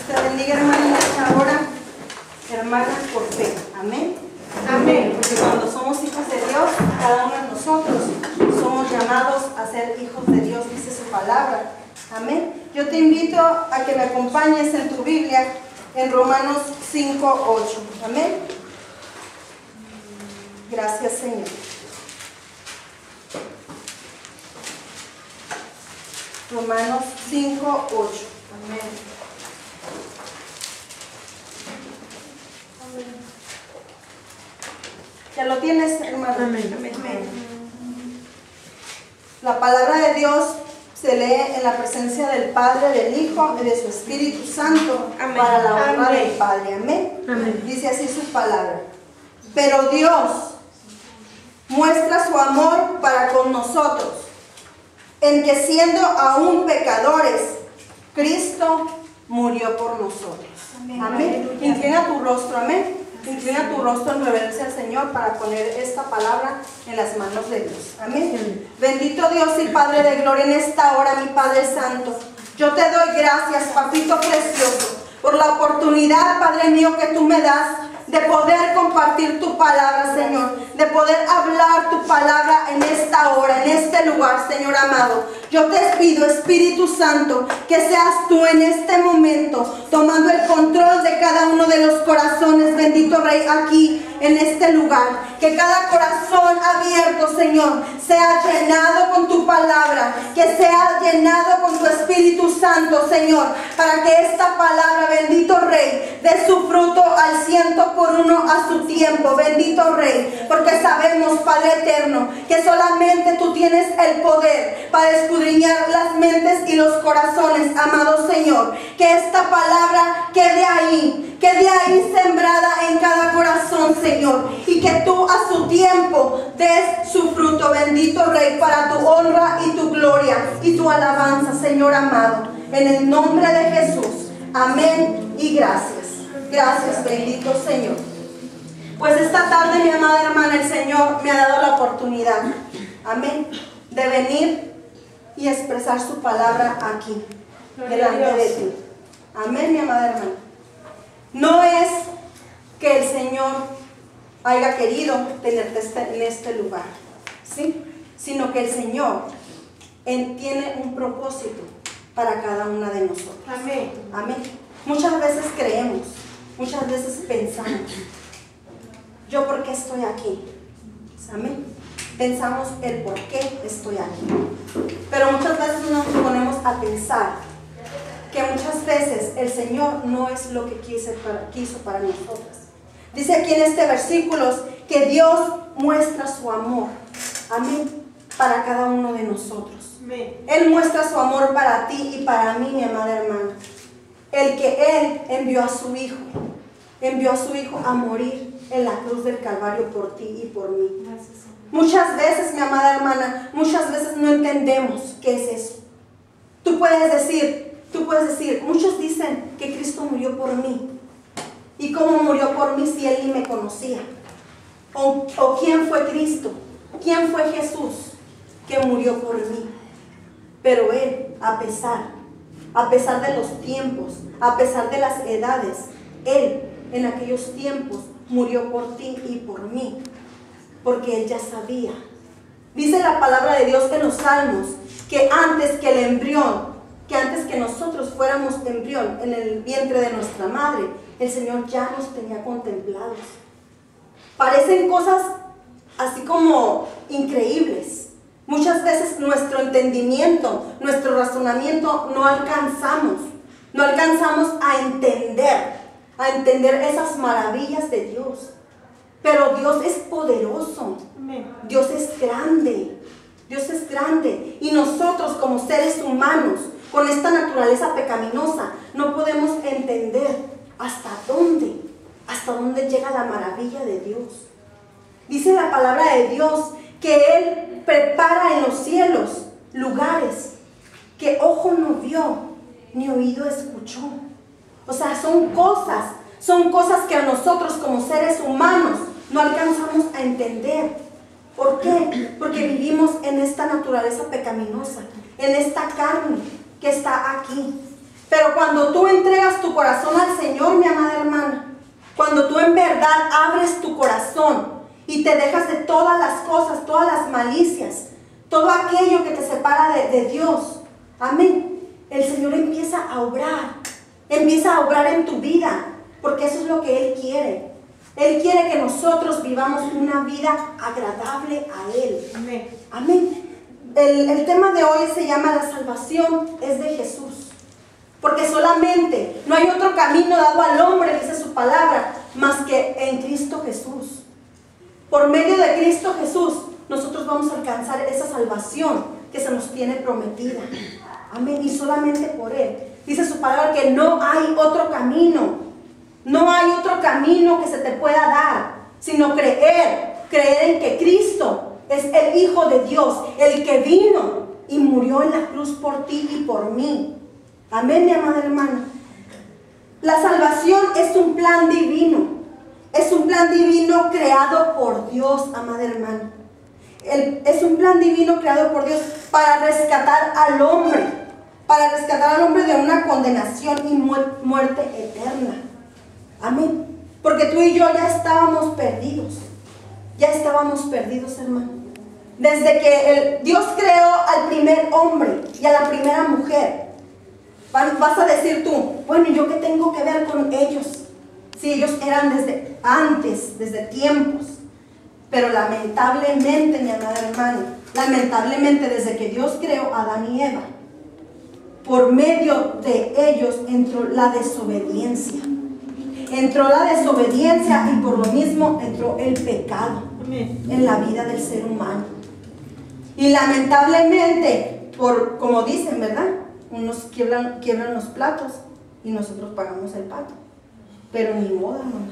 Te bendiga, hermana, en esta hora, hermanas por fe. Amén. Amén. Porque cuando somos hijos de Dios, cada uno de nosotros somos llamados a ser hijos de Dios, dice su palabra. Amén. Yo te invito a que me acompañes en tu Biblia en Romanos 5:8. Amén. Gracias, Señor. Romanos 5:8. Amén. ¿Ya lo tienes, hermano? Amén. Amén. La palabra de Dios se lee en la presencia del Padre, del Hijo y de su Espíritu Santo. Amén. Para la honra Amén. del Padre. Amén. Amén. Dice así su palabra. Pero Dios muestra su amor para con nosotros, en que siendo aún pecadores, Cristo murió por nosotros. Amén. Amén. Inclina tu rostro, amén. Inclina tu rostro en reverencia al Señor para poner esta palabra en las manos de Dios. Amén. Bendito Dios y Padre de gloria, en esta hora, mi Padre Santo, yo te doy gracias, papito precioso, por la oportunidad, Padre mío, que tú me das de poder compartir tu palabra, Señor, de poder hablar tu palabra en esta hora, en este lugar, Señor amado. Yo te pido, Espíritu Santo, que seas tú en este momento tomando el control de cada uno de los corazones, bendito Rey, aquí en este lugar. Que cada corazón abierto, Señor, sea llenado con tu palabra, que sea llenado con tu Espíritu Santo, Señor, para que esta palabra, bendito Rey, dé su fruto al 100% a su tiempo, bendito Rey, porque sabemos, Padre eterno, que solamente tú tienes el poder para escudriñar las mentes y los corazones, amado Señor. Que esta palabra quede ahí sembrada en cada corazón, Señor, y que tú a su tiempo des su fruto, bendito Rey, para tu honra y tu gloria y tu alabanza, Señor amado, en el nombre de Jesús. Amén y gracias. Gracias, bendito Señor. Pues esta tarde, mi amada hermana, el Señor me ha dado la oportunidad, amén, de venir y expresar su palabra aquí, delante de ti. Amén, mi amada hermana. No es que el Señor haya querido tenerte en este lugar, ¿sí? Sino que el Señor tiene un propósito para cada una de nosotros. Amén. Amén. Muchas veces creemos, muchas veces pensamos, ¿yo por qué estoy aquí? Amén. Pensamos el por qué estoy aquí. Pero muchas veces nos ponemos a pensar que muchas veces el Señor no es lo que quiso para nosotras. Dice aquí en este versículo que Dios muestra su amor, amén, para cada uno de nosotros. Amén. Él muestra su amor para ti y para mí, mi amada hermana. El que Él envió a su Hijo a morir en la cruz del Calvario por ti y por mí. Gracias. Muchas veces, mi amada hermana, muchas veces no entendemos qué es eso. Tú puedes decir, muchos dicen que Cristo murió por mí. ¿Y cómo murió por mí si Él ni me conocía? ¿O quién fue Cristo? ¿Quién fue Jesús que murió por mí? Pero Él, a pesar de los tiempos, a pesar de las edades, Él en aquellos tiempos murió por ti y por mí, porque Él ya sabía. Dice la palabra de Dios en los Salmos que antes que nosotros fuéramos embrión en el vientre de nuestra madre, el Señor ya nos tenía contemplados. Parecen cosas así como increíbles. Muchas veces nuestro entendimiento, nuestro razonamiento no alcanzamos a entender esas maravillas de Dios. Pero Dios es poderoso. Amén. Dios es grande. Y nosotros como seres humanos, con esta naturaleza pecaminosa, no podemos entender hasta dónde llega la maravilla de Dios. Dice la palabra de Dios que Él prepara en los cielos lugares que ojo no vio, ni oído escuchó. O sea, son cosas que a nosotros como seres humanos no alcanzamos a entender. ¿Por qué? Porque vivimos en esta naturaleza pecaminosa, en esta carne que está aquí. Pero cuando tú entregas tu corazón al Señor, mi amada hermana, cuando tú en verdad abres tu corazón y te dejas de todas las cosas, todas las malicias, todo aquello que te separa de Dios, amén, el Señor empieza a obrar en tu vida, porque eso es lo que Él quiere. Él quiere que nosotros vivamos una vida agradable a Él. Amén. Amén. El tema de hoy se llama la salvación es de Jesús. Porque solamente no hay otro camino dado al hombre, dice su palabra, más que en Cristo Jesús. Por medio de Cristo Jesús, nosotros vamos a alcanzar esa salvación que se nos tiene prometida. Amén. Y solamente por Él. Dice su palabra que no hay otro camino. No hay otro camino que se te pueda dar, sino creer en que Cristo es el Hijo de Dios, el que vino y murió en la cruz por ti y por mí. Amén, mi amada hermana. La salvación es un plan divino. Es un plan divino creado por Dios, amada hermana. Es un plan divino creado por Dios para rescatar al hombre. Para rescatar al hombre de una condenación y muerte eterna. Amén. Porque tú y yo ya estábamos perdidos. Ya estábamos perdidos, hermano. Desde que Dios creó al primer hombre y a la primera mujer. Vas a decir tú, bueno, ¿yo qué tengo que ver con ellos? Si ellos eran desde antes, desde tiempos. Pero lamentablemente, mi amada hermana, lamentablemente desde que Dios creó a Adán y Eva, por medio de ellos entró la desobediencia. Entró la desobediencia y por lo mismo entró el pecado en la vida del ser humano. Y lamentablemente, como dicen, ¿verdad? Unos quiebran los platos y nosotros pagamos el pato. Pero ni modo, hermana.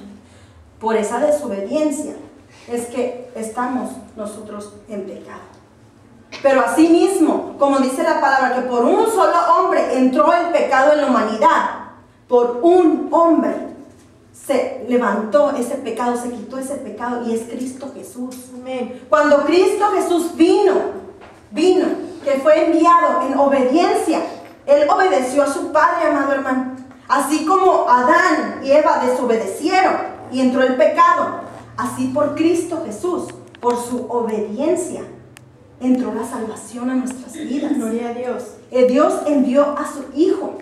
Por esa desobediencia es que estamos nosotros en pecado. Pero asimismo, como dice la palabra, que por un solo hombre entró el pecado en la humanidad. Por un hombre se levantó ese pecado, se quitó ese pecado, y es Cristo Jesús. Amén. Cuando Cristo Jesús vino, que fue enviado en obediencia, Él obedeció a su Padre, amado hermano. Así como Adán y Eva desobedecieron y entró el pecado, así por Cristo Jesús, por su obediencia, entró la salvación a nuestras vidas. Gloria a Dios. Dios envió a su Hijo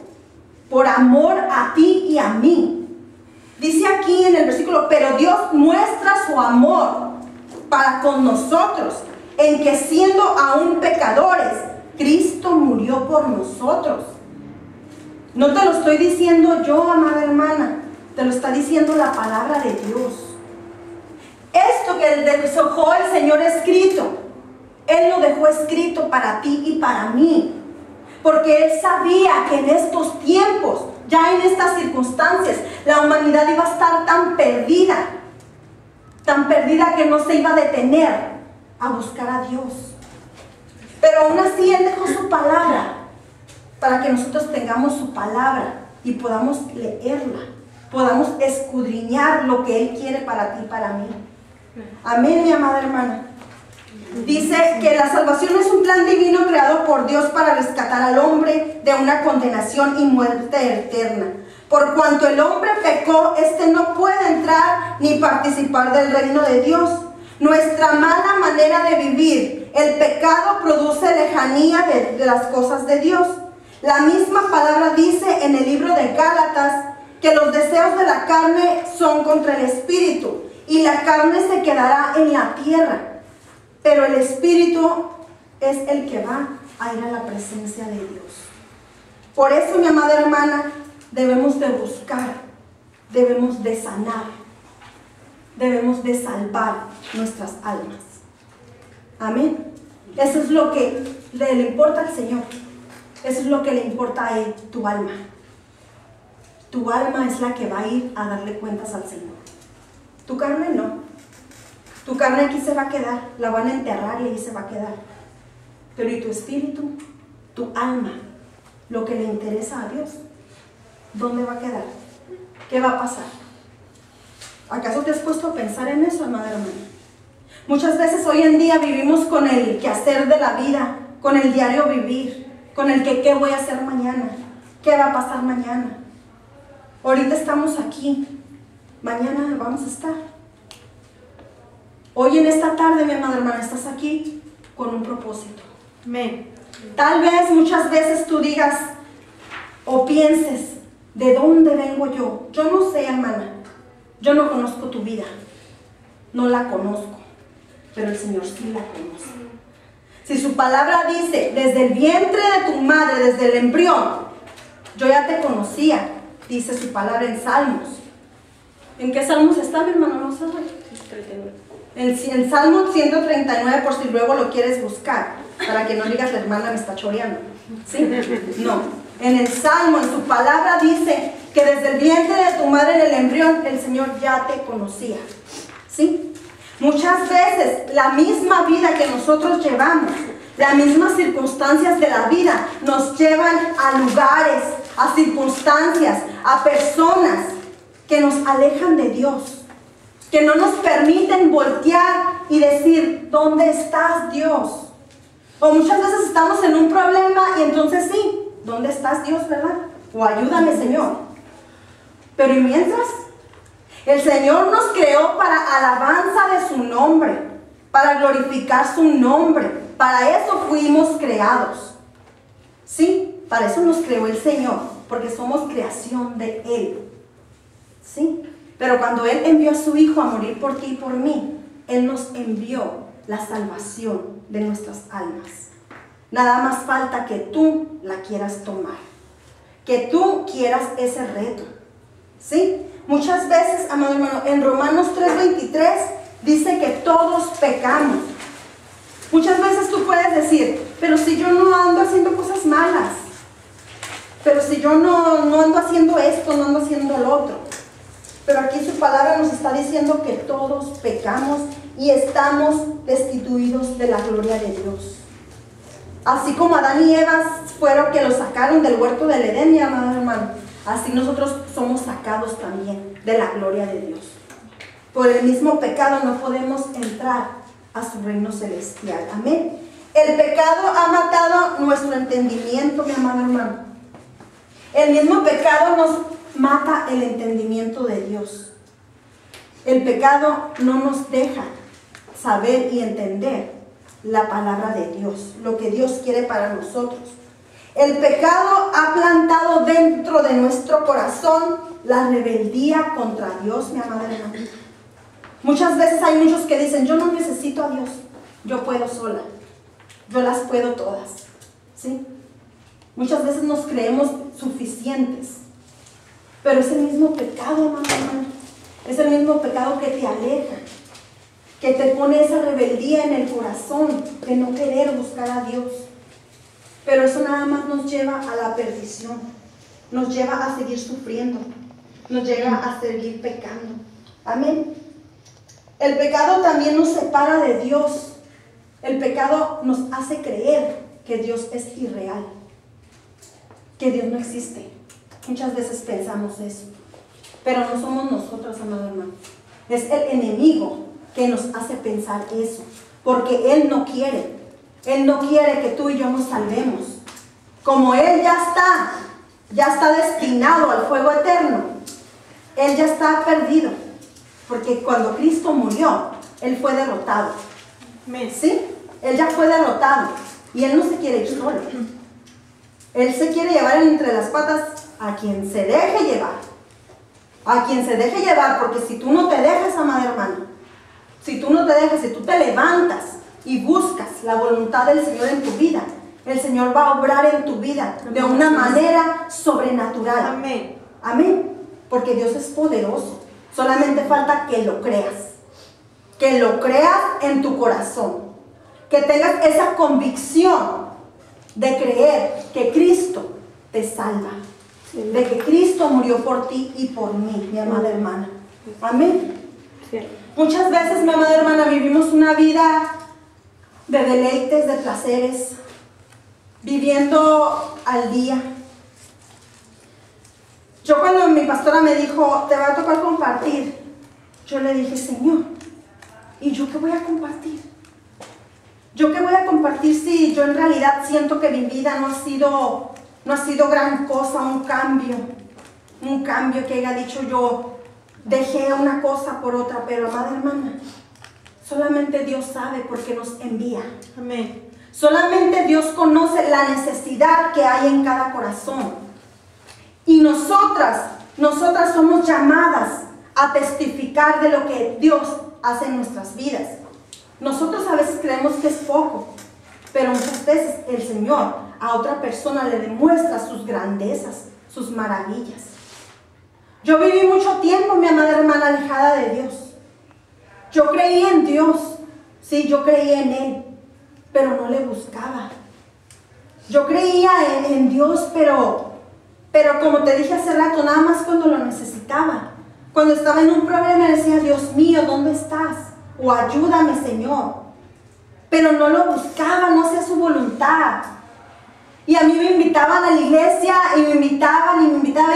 por amor a ti y a mí. Dice aquí en el versículo, pero Dios muestra su amor para con nosotros, en que siendo aún pecadores, Cristo murió por nosotros. No te lo estoy diciendo yo, amada hermana, te lo está diciendo la palabra de Dios. Esto que dejó el Señor escrito, Él lo dejó escrito para ti y para mí, porque Él sabía que en estos tiempos, ya en estas circunstancias, la humanidad iba a estar tan perdida que no se iba a detener a buscar a Dios. Pero aún así Él dejó su palabra para que nosotros tengamos su palabra y podamos leerla, podamos escudriñar lo que Él quiere para ti y para mí. Amén, mi amada hermana. Dice que la salvación es un plan divino creado por Dios para rescatar al hombre de una condenación y muerte eterna. Por cuanto el hombre pecó, éste no puede entrar ni participar del reino de Dios. Nuestra mala manera de vivir, el pecado, produce lejanía de las cosas de Dios. La misma palabra dice en el libro de Gálatas que los deseos de la carne son contra el espíritu, y la carne se quedará en la tierra. Pero el Espíritu es el que va a ir a la presencia de Dios. Por eso, mi amada hermana, debemos de buscar, debemos de sanar, debemos de salvar nuestras almas. Amén. Eso es lo que le importa al Señor. Eso es lo que le importa a Él, tu alma. Tu alma es la que va a ir a darle cuentas al Señor. Tu carne no. Tu carne aquí se va a quedar, la van a enterrar y ahí se va a quedar. Pero ¿y tu espíritu? Tu alma, lo que le interesa a Dios, ¿dónde va a quedar? ¿Qué va a pasar? ¿Acaso te has puesto a pensar en eso, amada hermana? Muchas veces hoy en día vivimos con el quehacer de la vida, con el diario vivir, con el que qué voy a hacer mañana, qué va a pasar mañana. Ahorita estamos aquí, mañana vamos a estar. Hoy en esta tarde, mi amada hermana, estás aquí con un propósito. Amén. Tal vez muchas veces tú digas o pienses, ¿de dónde vengo yo? Yo no sé, hermana, yo no conozco tu vida, no la conozco, pero el Señor sí la conoce. Si su palabra dice, desde el vientre de tu madre, desde el embrión, yo ya te conocía, dice su palabra en Salmos. ¿En qué Salmos está, mi hermano? ¿No sabe? En Salmo 139, por si luego lo quieres buscar, para que no digas la hermana me está choreando. ¿Sí? No. En el Salmo, en su palabra dice que desde el vientre de tu madre en el embrión, el Señor ya te conocía. ¿Sí? Muchas veces la misma vida que nosotros llevamos, las mismas circunstancias de la vida nos llevan a lugares, a circunstancias, a personas que nos alejan de Dios, que no nos permiten voltear y decir, ¿dónde estás, Dios? O muchas veces estamos en un problema y entonces sí, ¿dónde estás, Dios, verdad? O ayúdame, Señor. Pero ¿y mientras? El Señor nos creó para alabanza de su nombre, para glorificar su nombre. Para eso fuimos creados. Sí, para eso nos creó el Señor, porque somos creación de Él. Sí, pero cuando Él envió a su Hijo a morir por ti y por mí, Él nos envió la salvación de nuestras almas. Nada más falta que tú la quieras tomar, que tú quieras ese reto. ¿Sí? Muchas veces, amado hermano, en Romanos 3:23 dice que todos pecamos. Muchas veces tú puedes decir, pero si yo no ando haciendo cosas malas, pero si yo no ando haciendo esto, no ando haciendo lo otro. Pero aquí su palabra nos está diciendo que todos pecamos y estamos destituidos de la gloria de Dios. Así como Adán y Eva fueron que los sacaron del huerto del Edén, mi amado hermano, así nosotros somos sacados también de la gloria de Dios. Por el mismo pecado no podemos entrar a su reino celestial. Amén. El pecado ha matado nuestro entendimiento, mi amado hermano. El mismo pecado nos mata el entendimiento de Dios. El pecado no nos deja saber y entender la palabra de Dios, lo que Dios quiere para nosotros. El pecado ha plantado dentro de nuestro corazón la rebeldía contra Dios, mi amada hermana. Muchas veces hay muchos que dicen, yo no necesito a Dios, yo puedo sola, yo las puedo todas. ¿Sí? Muchas veces nos creemos suficientes, pero es el mismo pecado, hermano. Es el mismo pecado que te aleja, que te pone esa rebeldía en el corazón de no querer buscar a Dios. Pero eso nada más nos lleva a la perdición, nos lleva a seguir sufriendo, nos lleva a seguir pecando. Amén. El pecado también nos separa de Dios. El pecado nos hace creer que Dios es irreal, que Dios no existe. Muchas veces pensamos eso, pero no somos nosotros, amado hermano. Es el enemigo que nos hace pensar eso, porque Él no quiere que tú y yo nos salvemos. Como Él ya está destinado al fuego eterno, Él ya está perdido, porque cuando Cristo murió, Él fue derrotado. ¿Sí? Él ya fue derrotado y Él no se quiere ir solo. Él se quiere llevar entre las patas a quien se deje llevar. A quien se deje llevar, porque si tú no te dejas, amada hermana, si tú no te dejas, si tú te levantas y buscas la voluntad del Señor en tu vida, el Señor va a obrar en tu vida de una manera sobrenatural. Amén. Amén. Porque Dios es poderoso. Solamente falta que lo creas. Que lo creas en tu corazón. Que tengas esa convicción de creer que Cristo te salva. De que Cristo murió por ti y por mí, mi amada hermana. Amén. Muchas veces, mi amada hermana, vivimos una vida de deleites, de placeres, viviendo al día. Yo cuando mi pastora me dijo, te va a tocar compartir, yo le dije, Señor, ¿y yo qué voy a compartir? ¿Yo qué voy a compartir si yo en realidad siento que mi vida no ha sido gran cosa, un cambio? un cambio que haya dicho yo, dejé una cosa por otra, pero amada hermana, solamente Dios sabe por qué nos envía. Amén. Solamente Dios conoce la necesidad que hay en cada corazón. Y nosotras somos llamadas a testificar de lo que Dios hace en nuestras vidas. Nosotros a veces creemos que es poco, pero muchas veces el Señor a otra persona le demuestra sus grandezas, sus maravillas. Yo viví mucho tiempo, mi amada hermana, alejada de Dios. Yo creía en Dios, sí, yo creía en Él, pero no le buscaba. Yo creía en Dios, pero como te dije hace rato, nada más cuando lo necesitaba. Cuando estaba en un problema decía, Dios mío, ¿dónde estás? O ayúdame, Señor. Pero no lo buscaba, no hacía su voluntad. Y a mí me invitaban a la iglesia y me invitaban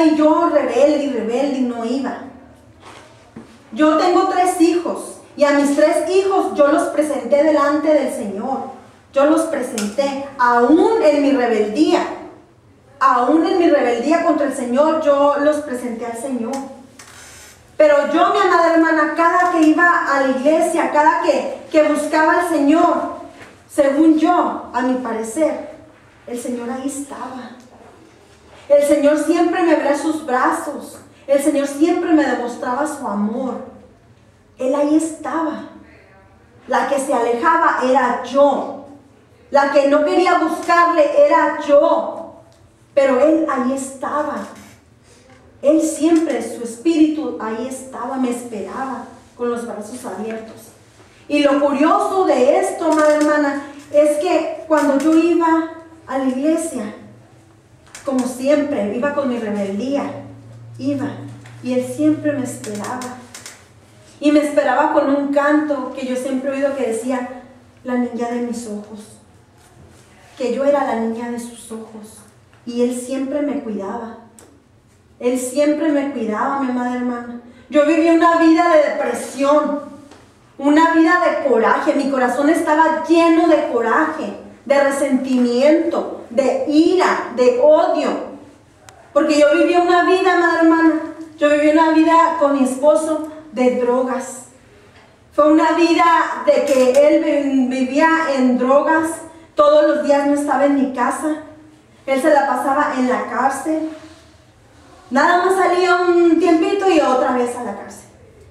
y yo rebelde y no iba. Yo tengo 3 hijos y a mis 3 hijos yo los presenté delante del Señor. Yo los presenté aún en mi rebeldía. Aún en mi rebeldía contra el Señor, yo los presenté al Señor. Pero yo, mi amada hermana, cada que iba a la iglesia, cada que buscaba al Señor, según yo, a mi parecer, el Señor ahí estaba. El Señor siempre me abría sus brazos. El Señor siempre me demostraba su amor. Él ahí estaba. La que se alejaba era yo. La que no quería buscarle era yo. Pero Él ahí estaba. Él siempre, su espíritu ahí estaba, me esperaba con los brazos abiertos. Y lo curioso de esto, amada hermana, es que cuando yo iba a la iglesia, como siempre, iba con mi rebeldía, iba, y Él siempre me esperaba. Y me esperaba con un canto que yo siempre he oído que decía, la niña de mis ojos. Que yo era la niña de sus ojos. Y Él siempre me cuidaba. Él siempre me cuidaba, mi amada hermana. Yo viví una vida de depresión, una vida de coraje. Mi corazón estaba lleno de coraje, de resentimiento, de ira, de odio. Porque yo viví una vida, amada hermana, yo viví una vida con mi esposo de drogas. Fue una vida de que él vivía en drogas. Todos los días no estaba en mi casa. Él se la pasaba en la cárcel. Nada más salía un tiempito y otra vez a la cárcel.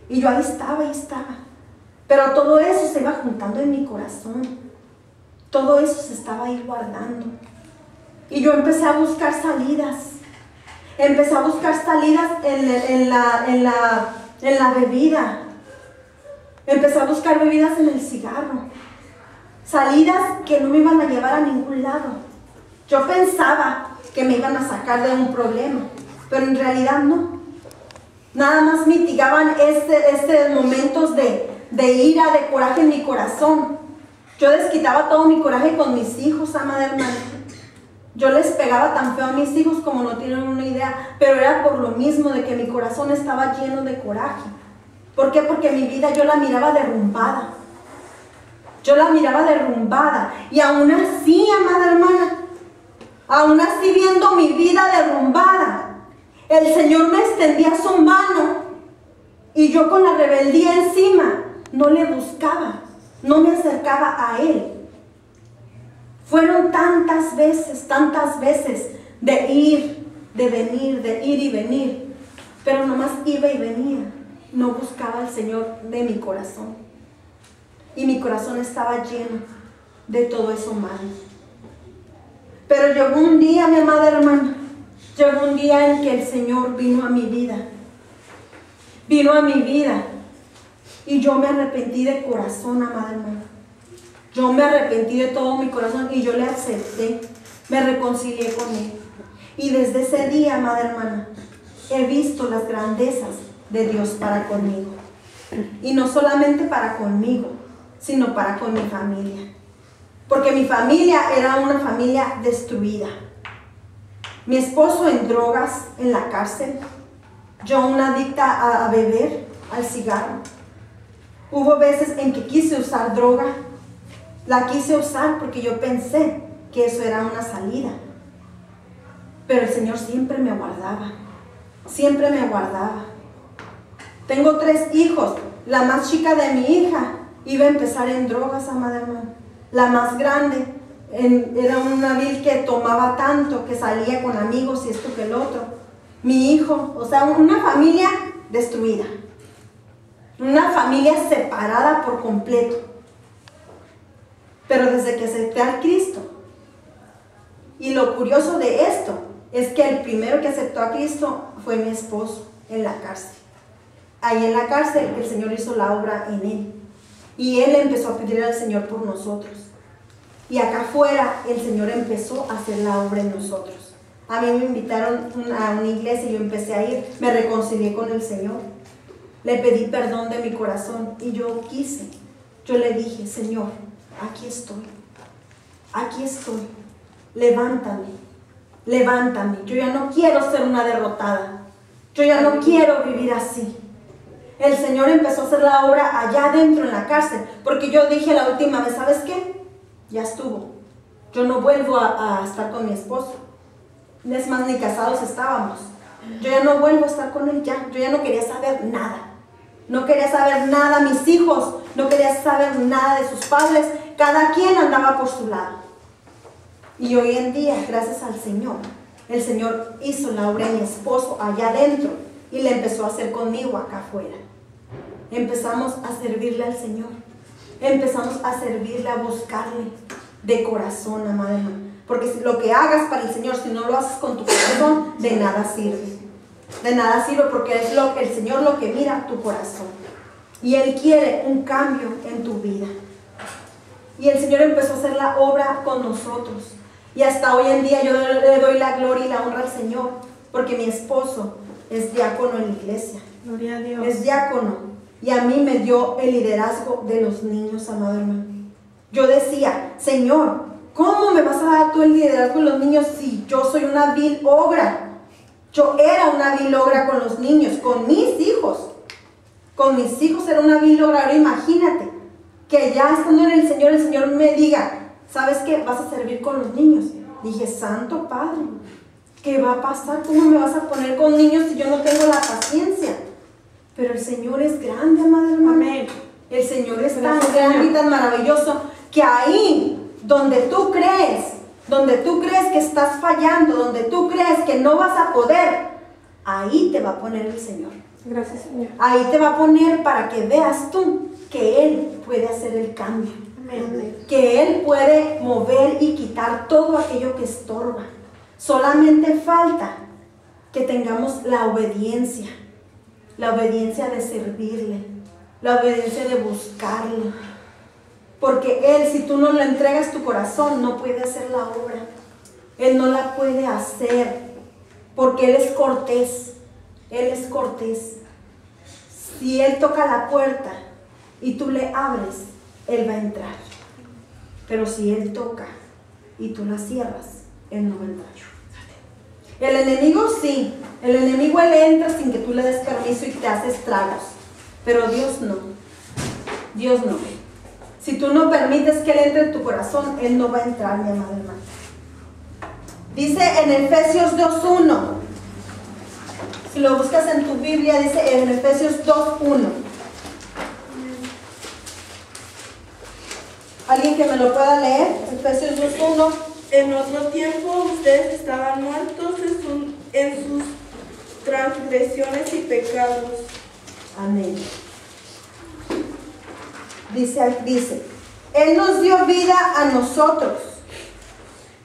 Y yo ahí estaba. Pero todo eso se iba juntando en mi corazón. Todo eso se estaba ahí guardando. Y yo empecé a buscar salidas. Empecé a buscar salidas en la bebida. Empecé a buscar bebidas en el cigarro. Salidas que no me iban a llevar a ningún lado. Yo pensaba que me iban a sacar de un problema, pero en realidad no. Nada más mitigaban estos momentos de ira, de coraje en mi corazón. Yo desquitaba todo mi coraje con mis hijos, amada hermana. Yo les pegaba tan feo a mis hijos como no tienen una idea, pero era por lo mismo de que mi corazón estaba lleno de coraje. ¿Por qué? Porque mi vida yo la miraba derrumbada. Yo la miraba derrumbada. Y aún así, amada hermana, aún así viendo mi vida derrumbada, el Señor me extendía su mano y yo con la rebeldía encima no le buscaba, no me acercaba a Él. Fueron tantas veces de ir, de venir, de ir y venir, pero nomás iba y venía, no buscaba al Señor de mi corazón. Y mi corazón estaba lleno de todo eso malo. Pero llegó un día, mi amada hermana, llegó un día en que el Señor vino a mi vida. Vino a mi vida. Y yo me arrepentí de corazón, amada hermana. Yo me arrepentí de todo mi corazón y yo le acepté. Me reconcilié con Él. Y desde ese día, amada hermana, he visto las grandezas de Dios para conmigo. Y no solamente para conmigo, sino para con mi familia. Porque mi familia era una familia destruida. Mi esposo en drogas, en la cárcel. Yo una adicta a beber, al cigarro. Hubo veces en que quise usar droga. La quise usar porque yo pensé que eso era una salida. Pero el Señor siempre me guardaba. siempre me guardaba. Tengo 3 hijos. La más chica de mi hija iba a empezar en drogas, amada hermana. La más grande era una vil que tomaba tanto, que salía con amigos y esto que el otro. Mi hijo, o sea, una familia destruida. Una familia separada por completo. Pero desde que acepté a Cristo, y lo curioso de esto es que el primero que aceptó a Cristo fue mi esposo en la cárcel. Ahí en la cárcel el Señor hizo la obra en él. Y él empezó a pedir al Señor por nosotros. Y acá afuera el Señor empezó a hacer la obra en nosotros. A mí me invitaron a una iglesia y yo empecé a ir. Me reconcilié con el Señor. Le pedí perdón de mi corazón y yo quise. Yo le dije, Señor, aquí estoy. Aquí estoy. Levántame. Levántame. Yo ya no quiero ser una derrotada. Yo ya no quiero vivir así. El Señor empezó a hacer la obra allá adentro en la cárcel, porque yo dije la última vez, ¿sabes qué? Ya estuvo. Yo no vuelvo a estar con mi esposo. Es más, ni casados estábamos. Yo ya no vuelvo a estar con él ya. Yo ya no quería saber nada. No quería saber nada, mis hijos, no quería saber nada de sus padres. Cada quien andaba por su lado. Y hoy en día, gracias al Señor, el Señor hizo la obra en mi esposo allá adentro y le empezó a hacer conmigo acá afuera. Empezamos a servirle al Señor. Empezamos a servirle, a buscarle de corazón, amada hermana. Porque si lo que hagas para el Señor, si no lo haces con tu corazón, de nada sirve. De nada sirve, porque es el Señor lo que mira tu corazón. Y Él quiere un cambio en tu vida. Y el Señor empezó a hacer la obra con nosotros. Y hasta hoy en día yo le doy la gloria y la honra al Señor, porque mi esposo es diácono en la iglesia. Gloria a Dios. Es diácono. Y a mí me dio el liderazgo de los niños, amado hermano. Yo decía, Señor, ¿cómo me vas a dar tú el liderazgo de los niños si yo soy una vil ogra? Yo era una vil ogra con los niños, con mis hijos. Con mis hijos era una vil ogra. Ahora imagínate que ya estando en el Señor me diga, ¿sabes qué? Vas a servir con los niños. Dije, Santo Padre, ¿qué va a pasar? ¿Cómo me vas a poner con niños si yo no tengo la paciencia? Pero el Señor es grande, amada hermana. Amén. El Señor es tan grande y tan maravilloso que ahí donde tú crees que estás fallando, donde tú crees que no vas a poder, ahí te va a poner el Señor. Gracias, Señor. Ahí te va a poner para que veas tú que Él puede hacer el cambio. Amén. Que Él puede mover y quitar todo aquello que estorba. Solamente falta que tengamos la obediencia de servirle, la obediencia de buscarle. Porque Él, si tú no le entregas tu corazón, no puede hacer la obra. Él no la puede hacer, porque Él es cortés. Él es cortés. Si Él toca la puerta y tú le abres, Él va a entrar. Pero si Él toca y tú la cierras, Él no va a entrar. El enemigo sí. El enemigo Él entra sin que tú le des permiso y te hace estragos. Pero Dios no. Dios no. Si tú no permites que Él entre en tu corazón, Él no va a entrar, mi amada hermana. Dice en Efesios 2:1. Si lo buscas en tu Biblia, dice en Efesios 2:1. ¿Alguien que me lo pueda leer? Efesios 2:1. En otro tiempo ustedes estaban muertos en sus transgresiones y pecados. Amén. Dice, Él nos dio vida a nosotros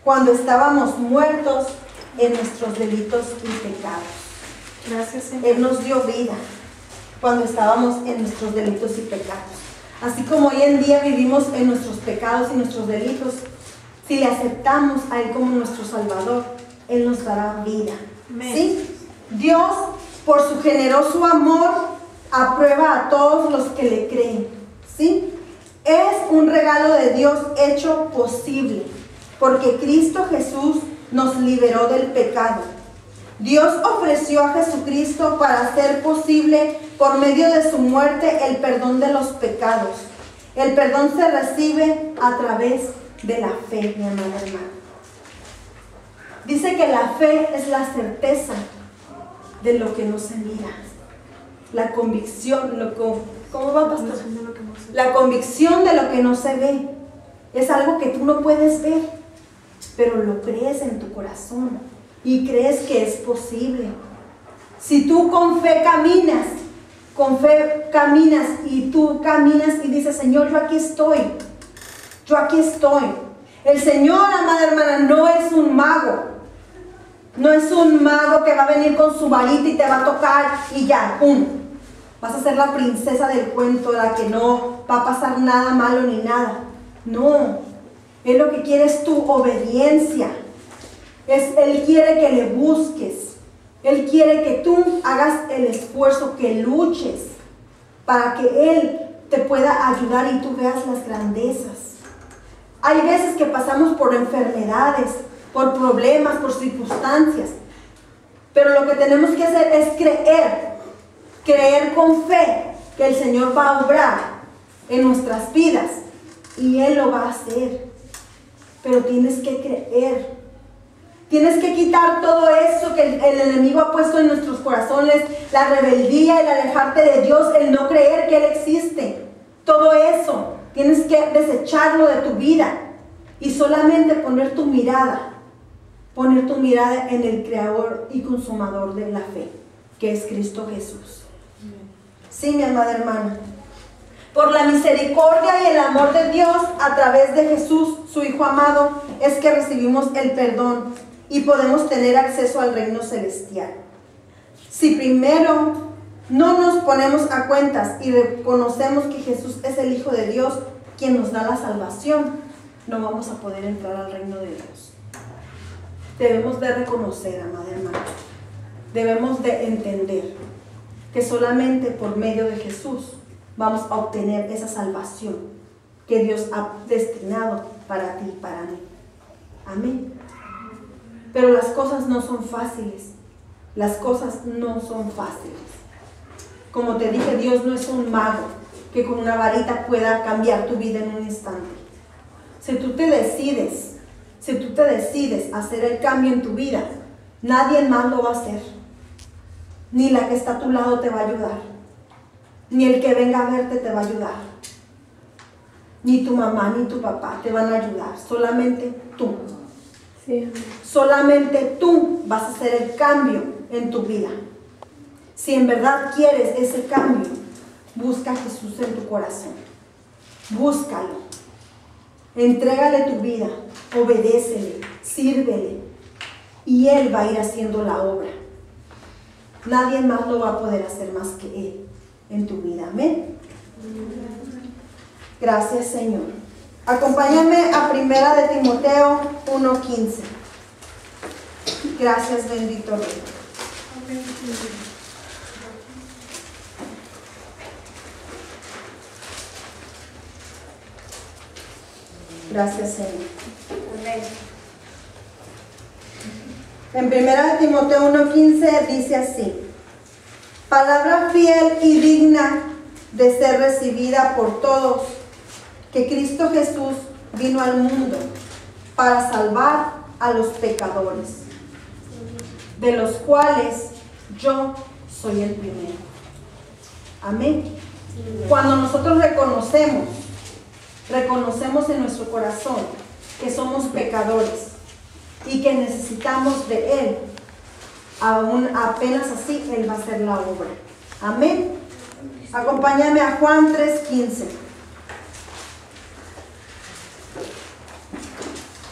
cuando estábamos muertos en nuestros delitos y pecados. Gracias, Señor. Él nos dio vida cuando estábamos en nuestros delitos y pecados. Así como hoy en día vivimos en nuestros pecados y nuestros delitos, si le aceptamos a Él como nuestro Salvador, Él nos dará vida. ¿Sí? Dios, por su generoso amor, aprueba a todos los que le creen. ¿Sí? Es un regalo de Dios hecho posible, porque Cristo Jesús nos liberó del pecado. Dios ofreció a Jesucristo para hacer posible, por medio de su muerte, el perdón de los pecados. El perdón se recibe a través de la fe, mi amada hermana. Dice que la fe es la certeza de lo que no se mira. La convicción, ¿cómo va, pastor? La convicción de lo que no se ve. Es algo que tú no puedes ver, pero lo crees en tu corazón y crees que es posible. Si tú con fe caminas y tú caminas y dices, Señor, yo aquí estoy. El Señor, amada hermana, no es un mago. No es un mago que va a venir con su varita y te va a tocar y ya, ¡pum! Vas a ser la princesa del cuento, la que no va a pasar nada malo ni nada. No, Él lo que quiere es tu obediencia. Él quiere que le busques. Él quiere que tú hagas el esfuerzo, que luches para que Él te pueda ayudar y tú veas las grandezas. Hay veces que pasamos por enfermedades, por problemas, por circunstancias, pero lo que tenemos que hacer es creer con fe que el Señor va a obrar en nuestras vidas y Él lo va a hacer. Pero tienes que creer. Tienes que quitar todo eso que el enemigo ha puesto en nuestros corazones, la rebeldía, el alejarte de Dios, el no creer que Él existe. Todo eso tienes que desecharlo de tu vida y solamente poner tu mirada en el Creador y Consumador de la fe, que es Cristo Jesús. Sí, mi amada hermana. Por la misericordia y el amor de Dios a través de Jesús, su Hijo amado, es que recibimos el perdón y podemos tener acceso al reino celestial. Si primero no nos ponemos a cuentas y reconocemos que Jesús es el Hijo de Dios, quien nos da la salvación, no vamos a poder entrar al reino de Dios. Debemos de reconocer, amada hermana, debemos de entender que solamente por medio de Jesús vamos a obtener esa salvación que Dios ha destinado para ti y para mí. Amén. Pero las cosas no son fáciles. Las cosas no son fáciles. Como te dije, Dios no es un mago que con una varita pueda cambiar tu vida en un instante. Si tú te decides hacer el cambio en tu vida, nadie más lo va a hacer. Ni la que está a tu lado te va a ayudar. Ni el que venga a verte te va a ayudar. Ni tu mamá ni tu papá te van a ayudar. Solamente tú. Sí. Solamente tú vas a hacer el cambio en tu vida. Si en verdad quieres ese cambio, busca a Jesús en tu corazón. Búscalo. Entrégale tu vida. Obedécele. Sírvele. Y Él va a ir haciendo la obra. Nadie más lo va a poder hacer más que Él en tu vida. Amén. Gracias, Señor. Acompáñame a 1 de Timoteo 1:15. Gracias, bendito Rey. Gracias, Señor. Amén. En 1 de Timoteo 1:15 dice así: palabra fiel y digna de ser recibida por todos, que Cristo Jesús vino al mundo para salvar a los pecadores, de los cuales yo soy el primero. Amén. Cuando nosotros reconocemos en nuestro corazón que somos pecadores y que necesitamos de Él, aún apenas así Él va a hacer la obra. Amén. Acompáñame a Juan 3:15.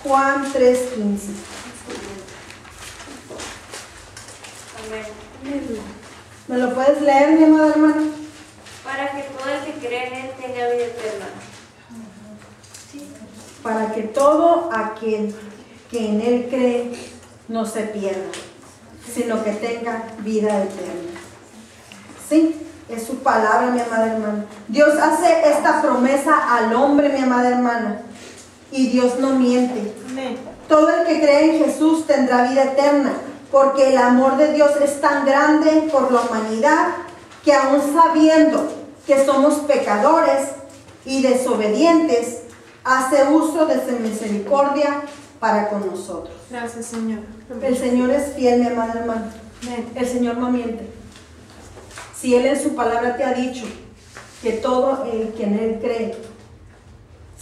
Juan 3:15. Amén. ¿Me lo puedes leer, mi amada hermana? Para que todo el que cree en Él tenga vida eterna. Para que todo aquel que en Él cree no se pierda, sino que tenga vida eterna. Sí, es su palabra, mi amada hermana. Dios hace esta promesa al hombre, mi amada hermana, y Dios no miente. Amén. Todo el que cree en Jesús tendrá vida eterna, porque el amor de Dios es tan grande por la humanidad que aún sabiendo que somos pecadores y desobedientes, hace uso de su misericordia para con nosotros. Gracias, Señor. El Señor es fiel, mi amada hermana. El Señor no miente. Si Él en su palabra te ha dicho que todo el que en Él cree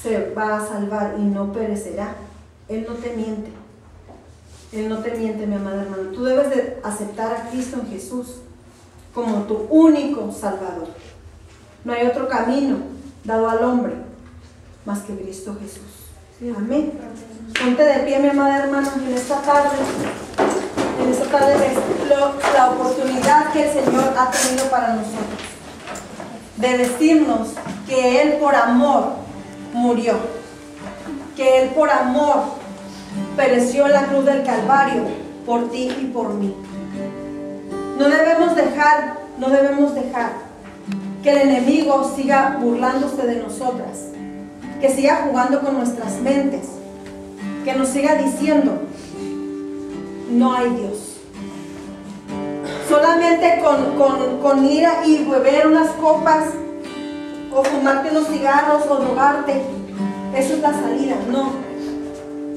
se va a salvar y no perecerá, Él no te miente. Él no te miente, mi amada hermana. Tú debes de aceptar a Cristo en Jesús como tu único Salvador. No hay otro camino dado al hombre más que Cristo Jesús. Amén. Ponte de pie, mi amada hermana, en esta tarde es la oportunidad que el Señor ha tenido para nosotros de decirnos que Él por amor murió, que Él por amor pereció en la cruz del Calvario por ti y por mí. No debemos dejar que el enemigo siga burlándose de nosotras, que siga jugando con nuestras mentes, que nos siga diciendo no hay Dios. Solamente con ir y beber unas copas o fumarte unos cigarros o drogarte, eso es la salida. No,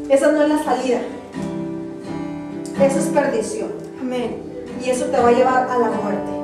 esa no es la salida. Eso es perdición. Amén. Y eso te va a llevar a la muerte.